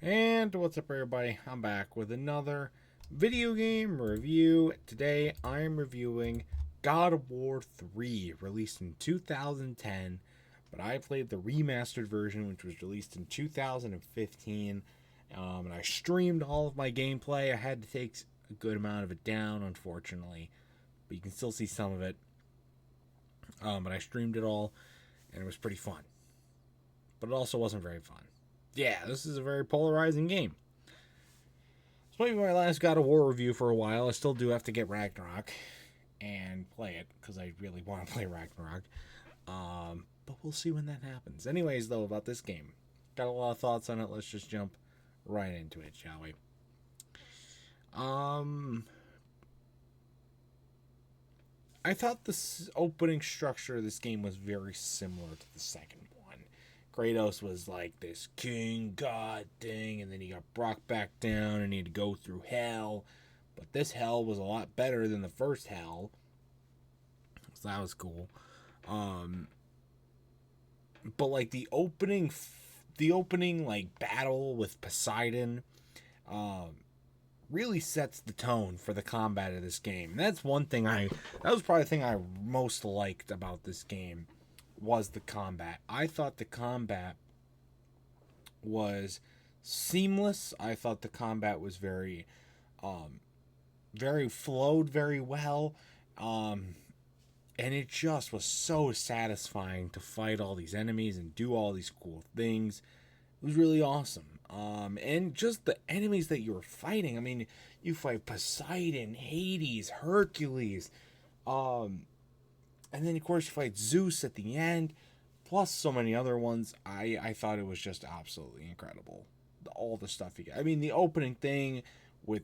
And what's up, everybody? I'm back with another video game review. Today I'm reviewing God of War 3, released in 2010, but I played the remastered version, which was released in 2015. And I streamed all of my gameplay. I had to take a good amount of it down, unfortunately, but you can still see some of it. But I streamed it all, and it was pretty fun. But it also wasn't very fun. Yeah, this is a very polarizing game. This might be my last God of War review for a while. I still do have to get Ragnarok and play it because I really want to play Ragnarok. But we'll see when that happens. Anyways, though, about this game, got a lot of thoughts on it. Let's just jump right into it, shall we? I thought the opening structure of this game was very similar to the second one. Kratos was like this king god thing, and then he got brought back down and he had to go through hell. But this hell was a lot better than the first hell, so that was cool. But like the opening like battle with Poseidon, really sets the tone for the combat of this game. And that's one thing that was probably the thing I most liked about this game was the combat. I thought the combat was seamless. I thought the combat was very flowed very well. And it just was so satisfying to fight all these enemies and do all these cool things. It was really awesome. And just the enemies that you were fighting. I mean, you fight Poseidon, Hades, Hercules, and then of course you fight Zeus at the end, plus so many other ones. I thought it was just absolutely incredible. All the stuff you got. I mean, the opening thing with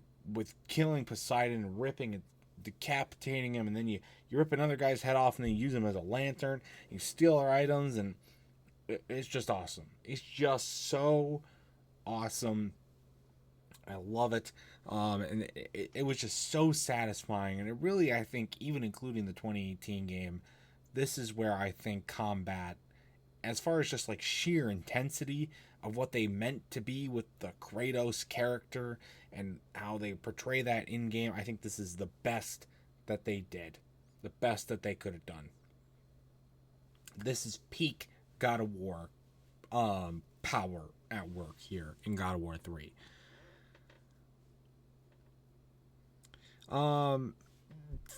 killing Poseidon and ripping it, decapitating him, and then you rip another guy's head off and then you use him as a lantern. You steal their items, and it's just awesome. It's just so awesome. I love it. And it was just so satisfying. And it really, I think, even including the 2018 game, this is where I think combat, as far as just like sheer intensity of what they meant to be with the Kratos character and how they portray that in game, I think this is the best that they did. The best that they could have done. This is peak God of War power at work here in God of War 3.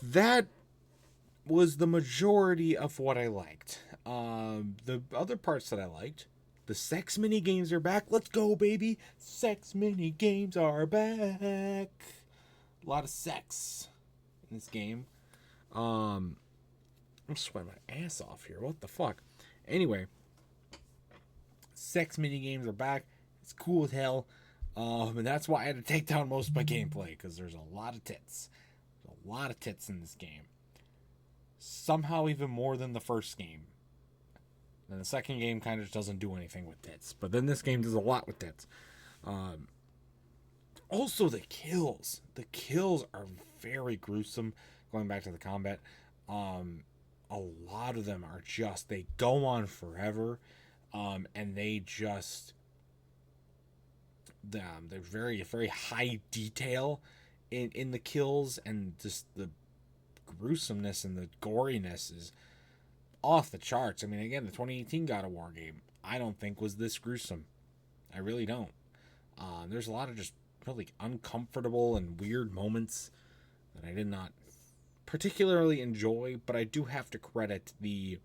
That was the majority of what I liked. The other parts that I liked, the sex mini games are back. Let's go, baby! Sex mini games are back. A lot of sex in this game. I'm sweating my ass off here. What the fuck? Anyway, sex mini games are back. It's cool as hell. And that's why I had to take down most of my gameplay, because there's a lot of tits. There's a lot of tits in this game. Somehow even more than the first game. And the second game kind of just doesn't do anything with tits. But then this game does a lot with tits. Also the kills. The kills are very gruesome. Going back to the combat. A lot of them are just, they go on forever. And they just... They're very high detail in the kills, and just the gruesomeness and the goriness is off the charts. I mean, again, the 2018 God of War game, I don't think was this gruesome. I really don't. There's a lot of just really uncomfortable and weird moments that I did not particularly enjoy, but I do have to credit the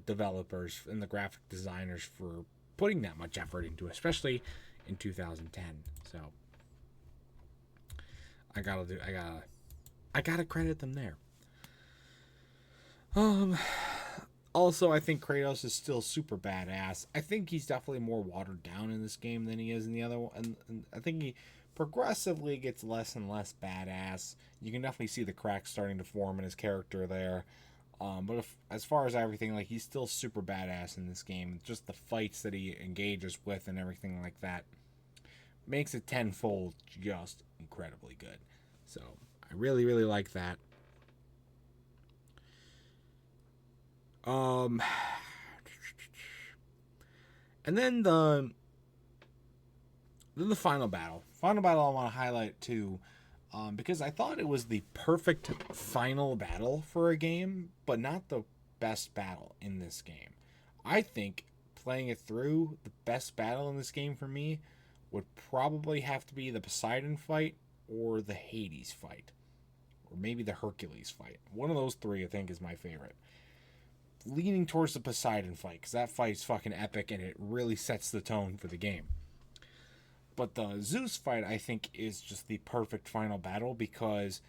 developers and the graphic designers for putting that much effort into, especially in 2010. So I gotta credit them there. Also, I think Kratos is still super badass. I think he's definitely more watered down in this game than he is in the other one, and I think he progressively gets less and less badass. You can definitely see the cracks starting to form in his character there. But as far as everything, like, he's still super badass in this game. Just the fights that he engages with and everything like that makes it tenfold just incredibly good. So I really, really like that. And then Then the final battle. Final battle I want to highlight too, because I thought it was the perfect final battle for a game, but not the best battle in this game. I think playing it through, the best battle in this game for me would probably have to be the Poseidon fight or the Hades fight, or maybe the Hercules fight. One of those three I think is my favorite. Leaning towards the Poseidon fight, because that fight's fucking epic and it really sets the tone for the game. But the Zeus fight, I think, is just the perfect final battle because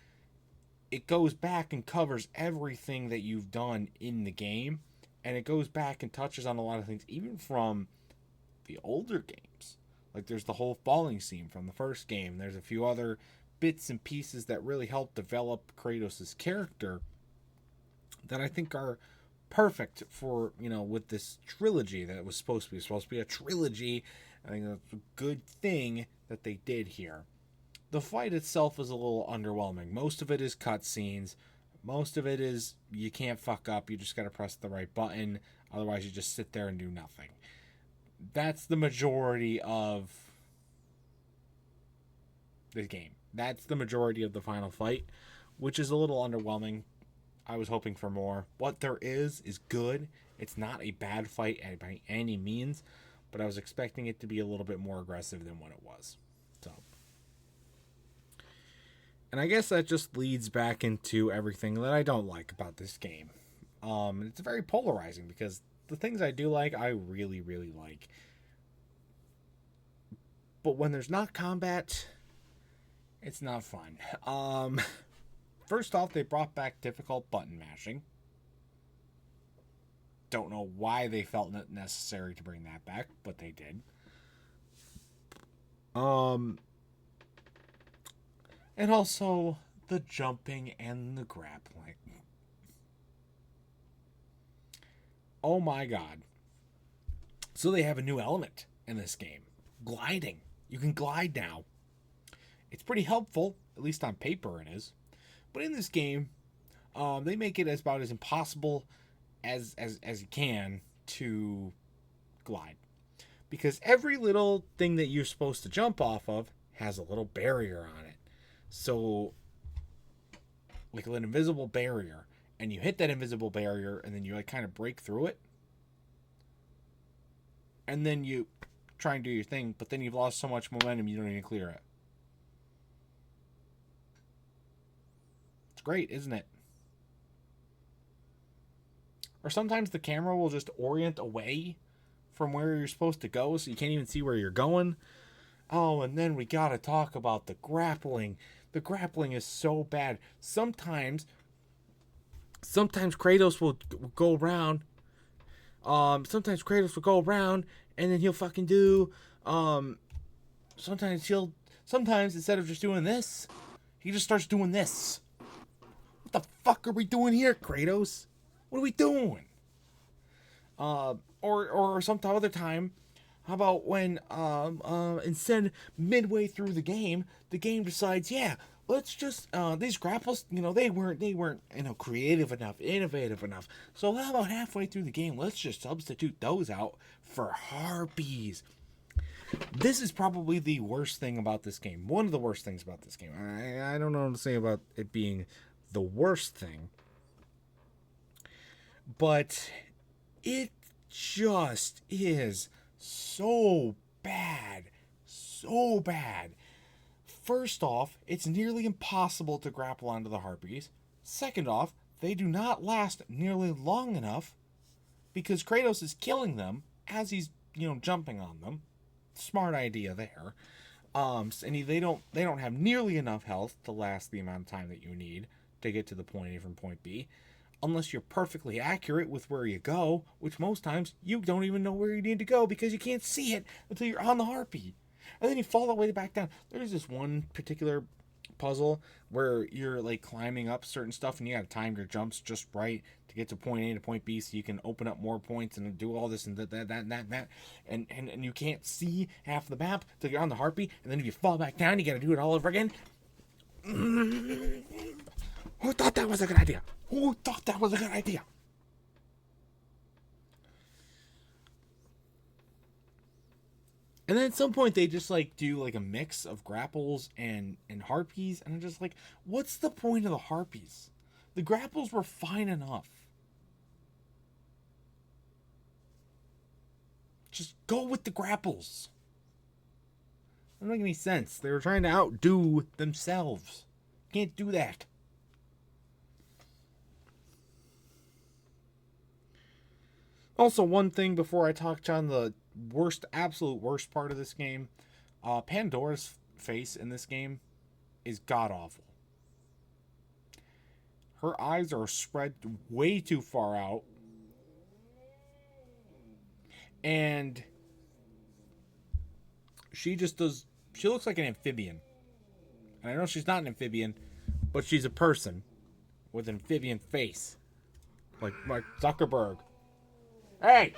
it goes back and covers everything that you've done in the game. And it goes back and touches on a lot of things, even from the older games. Like, there's the whole falling scene from the first game. There's a few other bits and pieces that really help develop Kratos' character that I think are perfect for, with this trilogy that it was supposed to be. It was supposed to be a trilogy. I think that's a good thing that they did here. The fight itself is a little underwhelming. Most of it is cutscenes. Most of it is you can't fuck up. You just got to press the right button. Otherwise, you just sit there and do nothing. That's the majority of the game. That's the majority of the final fight, which is a little underwhelming. I was hoping for more. What there is good. It's not a bad fight by any means, but I was expecting it to be a little bit more aggressive than what it was. So, and I guess that just leads back into everything that I don't like about this game. It's very polarizing because the things I do like, I really, really like. But when there's not combat, it's not fun. First off, they brought back difficult button mashing. Don't know why they felt it necessary to bring that back, but they did. And also the jumping and the grappling. Oh my god. So they have a new element in this game. Gliding. You can glide now. It's pretty helpful, at least on paper it is. But in this game, they make it about as impossible as you can to glide. Because every little thing that you're supposed to jump off of has a little barrier on it. So, like an invisible barrier. And you hit that invisible barrier and then you kind of break through it. And then you try and do your thing, but then you've lost so much momentum you don't even clear it. It's great, isn't it? Or sometimes the camera will just orient away from where you're supposed to go, so you can't even see where you're going. Oh, and then we gotta talk about the grappling. The grappling is so bad. Sometimes Kratos will go around. Sometimes Kratos will go around, and then he'll fucking do. Sometimes instead of just doing this, he just starts doing this. What the fuck are we doing here, Kratos? What are we doing? Or some other time, how about when instead midway through the game decides, yeah, let's just these grapples, they weren't creative enough, innovative enough. So how about halfway through the game, let's just substitute those out for harpies. This is probably the worst thing about this game. One of the worst things about this game. I don't know what to say about it being the worst thing. But it just is so bad. So bad. First off, it's nearly impossible to grapple onto the harpies. Second off, they do not last nearly long enough because Kratos is killing them as he's, jumping on them. Smart idea there. And they don't have nearly enough health to last the amount of time that you need to get to the point A from point B. Unless you're perfectly accurate with where you go, which most times you don't even know where you need to go because you can't see it until you're on the harpy. And then you fall all the way back down. There's this one particular puzzle where you're climbing up certain stuff and you gotta time your jumps just right to get to point A to point B so you can open up more points and do all this and that. And you can't see half the map till you're on the harpy, and then if you fall back down, you gotta do it all over again. Who thought that was a good idea? And then at some point they just like do like a mix of grapples and harpies, and I'm just like, what's the point of the harpies? The grapples were fine enough. Just go with the grapples. It doesn't make any sense. They were trying to outdo themselves. Can't do that. Also, one thing before I touch on the absolute worst part of this game, Pandora's face in this game is god awful. Her eyes are spread way too far out, and she looks like an amphibian. And I know she's not an amphibian, but she's a person with an amphibian face, like Mark Zuckerberg. Hey!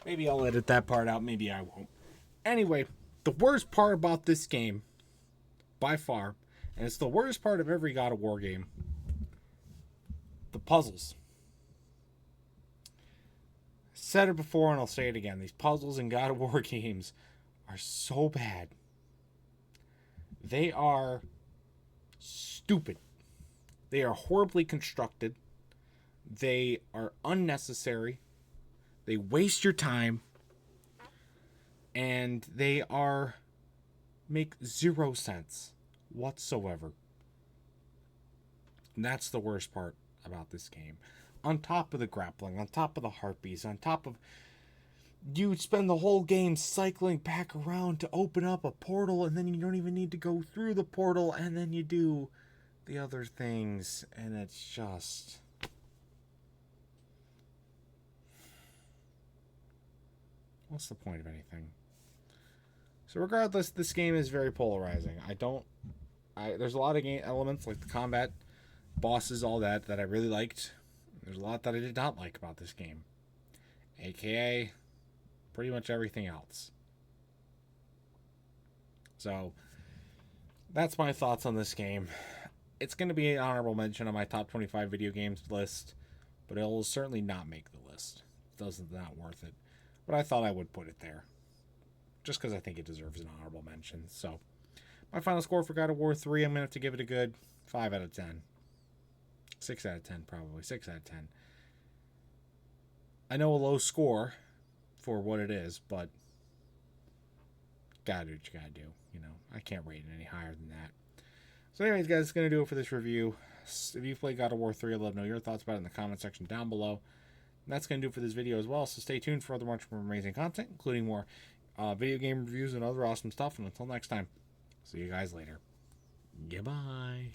Maybe I'll edit that part out, maybe I won't. Anyway, the worst part about this game, by far, and it's the worst part of every God of War game, the puzzles. I said it before and I'll say it again. These puzzles in God of War games are so bad. They are stupid. They are horribly constructed. They are unnecessary. They waste your time. And they make zero sense whatsoever. And that's the worst part about this game. On top of the grappling, on top of the harpies, on top of you spend the whole game cycling back around to open up a portal, and then you don't even need to go through the portal, and then you do the other things, and it's just... what's the point of anything? So regardless, this game is very polarizing. There's a lot of game elements like the combat, bosses, all that I really liked. There's a lot that I did not like about this game. AKA pretty much everything else. So that's my thoughts on this game. It's going to be an honorable mention on my top 25 video games list, but it'll certainly not make the list. It's not worth it. But I thought I would put it there, just because I think it deserves an honorable mention. So my final score for God of War 3, I'm going to have to give it a good 5 out of 10. 6 out of 10, probably. 6 out of 10. I know a low score for what it is, but gotta do what you gotta do. You know, I can't rate it any higher than that. So anyways, guys, that's going to do it for this review. If you've played God of War 3, I'd love to know your thoughts about it in the comment section down below. And that's going to do it for this video as well, so stay tuned for much more amazing content, including more video game reviews and other awesome stuff. And until next time, see you guys later. Goodbye.